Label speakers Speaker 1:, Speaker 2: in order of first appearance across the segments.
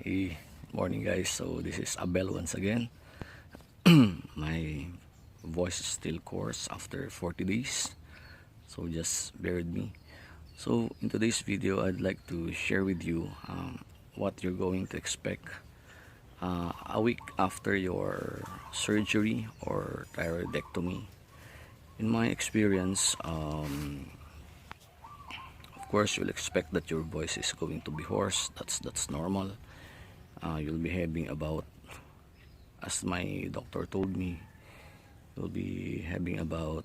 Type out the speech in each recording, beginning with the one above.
Speaker 1: Hey, morning guys. So this is Abel once again. My voice is still coarse after 40 days. So just bear with me. So in today's video, I'd like to share with you what you're going to expect a week after your surgery or thyroidectomy. In my experience, of course, you'll expect that your voice is going to be hoarse. That's normal. You'll be having about, as my doctor told me, you'll be having about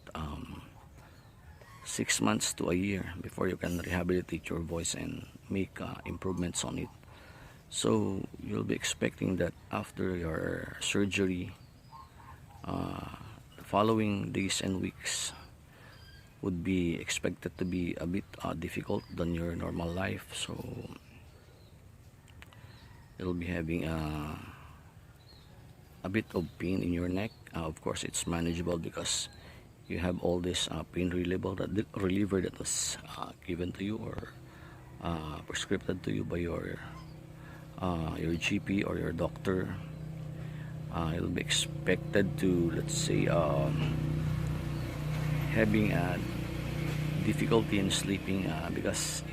Speaker 1: 6 months to a year before you can rehabilitate your voice and make improvements on it. So you'll be expecting that after your surgery, the following days and weeks would be expected to be a bit difficult than your normal life. So you'll be having a bit of pain in your neck. Of course, it's manageable because you have all this pain reliever that was given to you or prescribed to you by your GP or your doctor. You'll be expected to, let's say, having a difficulty in sleeping because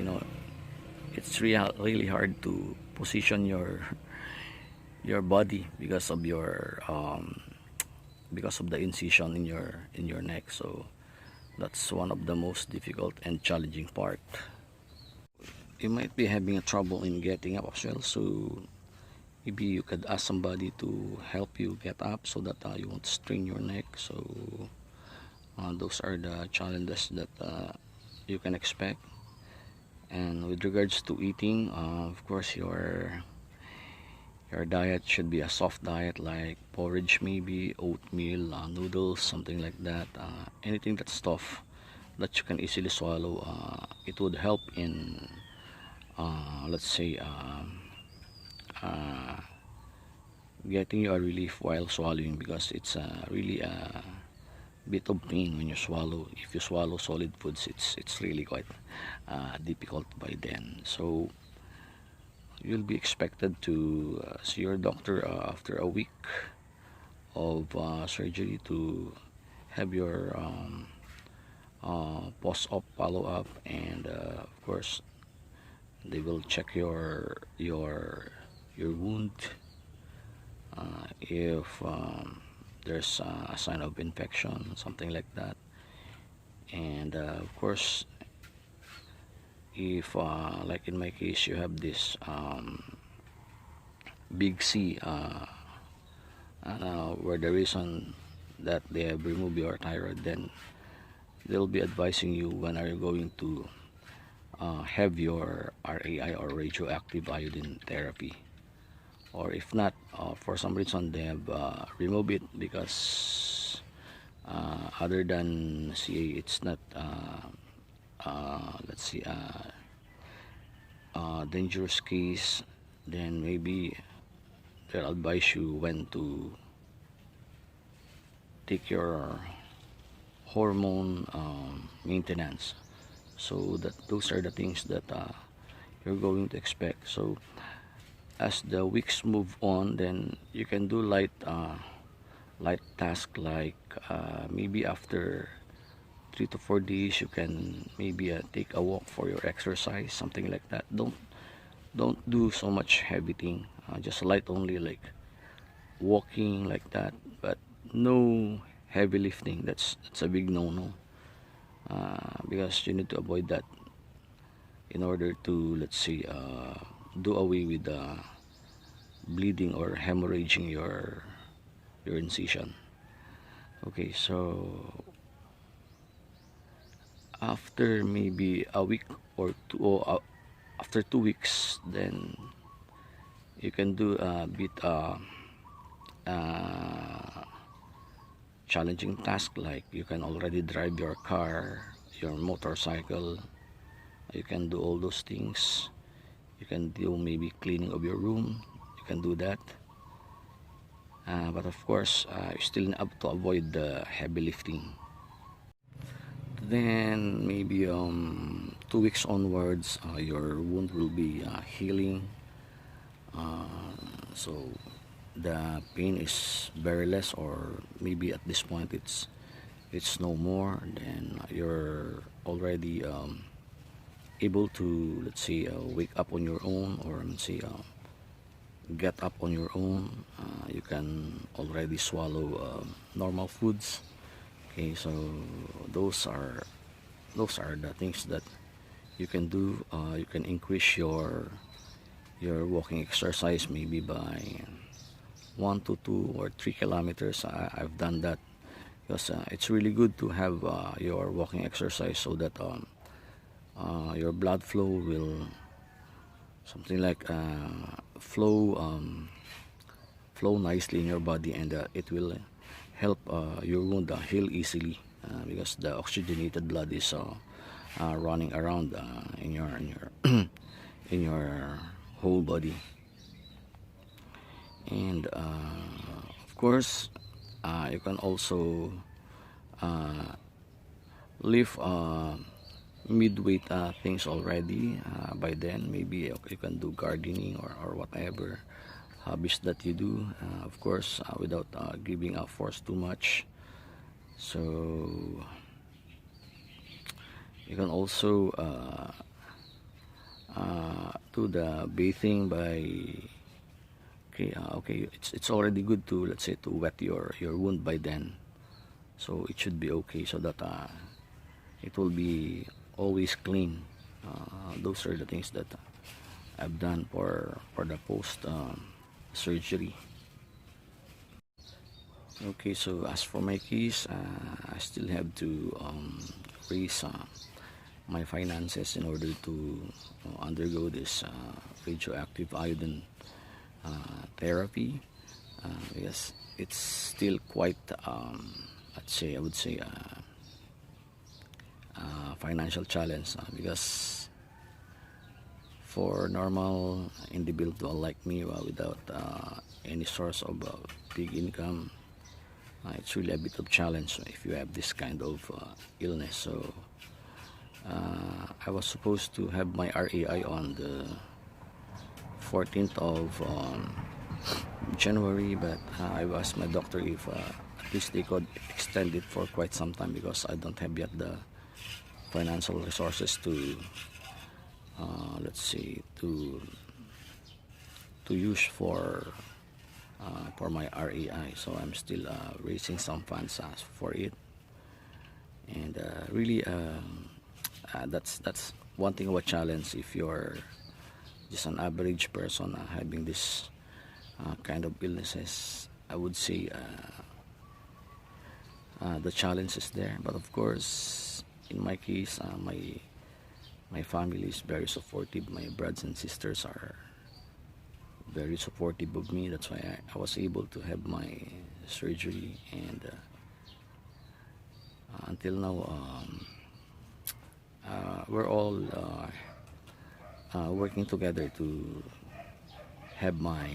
Speaker 1: it's really hard to position your body because of the incision in your neck. So that's one of the most difficult and challenging part. You might be having a trouble in getting up as well, so maybe you could ask somebody to help you get up so that you won't strain your neck. So those are the challenges that you can expect. And with regards to eating, of course, your diet should be a soft diet like porridge, maybe oatmeal, noodles, something like that. Anything that's tough that you can easily swallow. It would help in let's say getting you a relief while swallowing, because it's really a bit of pain when you swallow. If you swallow solid foods, it's really quite difficult by then. So you'll be expected to see your doctor after a week of surgery to have your post-op follow-up, and of course they will check your wound, if there's a sign of infection, something like that. And of course, if like in my case, you have this big C, where the reason that they have removed your thyroid, then they'll be advising you when are you going to have your RAI or radioactive iodine therapy. Or if not, for some reason they have removed it because other than CA, it's not let's see, dangerous case, then maybe they'll advise you when to take your hormone maintenance. So that those are the things that you're going to expect. So as the weeks move on, then you can do light task like maybe after 3 to 4 days you can maybe take a walk for your exercise, something like that. Don't do so much heavy thing, just light only, like walking like that, but no heavy lifting. That's a big no-no, because you need to avoid that in order to, let's say, do away with the bleeding or hemorrhaging your incision. Okay, so after maybe a week or two, or after 2 weeks, then you can do a bit challenging task, like you can already drive your car, your motorcycle. You can do all those things. You can do maybe cleaning of your room, you can do that. But of course, you still have to avoid the heavy lifting. Then maybe 2 weeks onwards, your wound will be healing. So the pain is very less, or maybe at this point it's no more. Then you're already able to, let's say, wake up on your own, or let's say get up on your own. You can already swallow normal foods. Okay, so those are the things that you can do. You can increase your walking exercise maybe by 1 to 2 or 3 kilometers. I've done that because it's really good to have your walking exercise, so that your blood flow will something like flow nicely in your body, and it will help your wound heal easily, because the oxygenated blood is running around in your in your whole body. And of course, you can also lift midweight things already. By then maybe you can do gardening, or whatever hobbies that you do, of course, without giving a force too much. So you can also do the bathing by okay, it's already good to, let's say, to wet your wound by then, so it should be okay, so that it will be always clean. Those are the things that I've done for the post surgery. Okay, so as for my case, I still have to raise my finances in order to undergo this radioactive iodine therapy, because it's still quite let's say, I would say, financial challenge, because for normal individual like me, without any source of big income, it's really a bit of challenge if you have this kind of illness. So I was supposed to have my RAI on the 14th of January, but I asked my doctor if at least they could extend it for quite some time, because I don't have yet the financial resources to let's say, to use for my RAI. So I'm still raising some funds for it, and really that's one thing of a challenge if you're just an average person having this kind of illnesses. I would say the challenge is there, but of course, in my case, my family is very supportive. My brothers and sisters are very supportive of me. That's why I was able to have my surgery, and until now, we're all working together to have my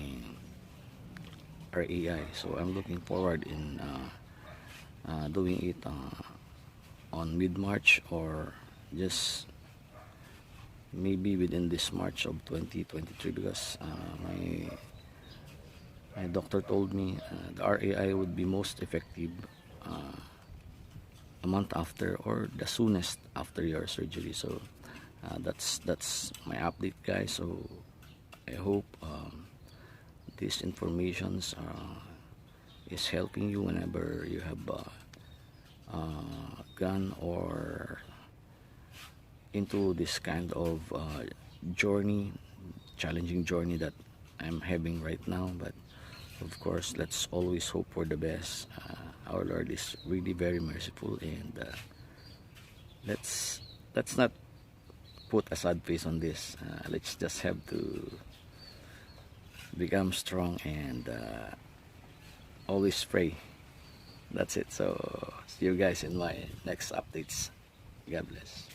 Speaker 1: RAI. So I'm looking forward in doing it on mid-March, or just maybe within this March of 2023, because my doctor told me the RAI would be most effective a month after, or the soonest after your surgery. So that's my update, guys. So I hope this information is helping you whenever you have gone or into this kind of journey, challenging journey that I'm having right now. But of course, let's always hope for the best. Our Lord is really very merciful, and let's not put a sad face on this. Let's just have to become strong and always pray. That's it. So see you guys in my next updates. God bless.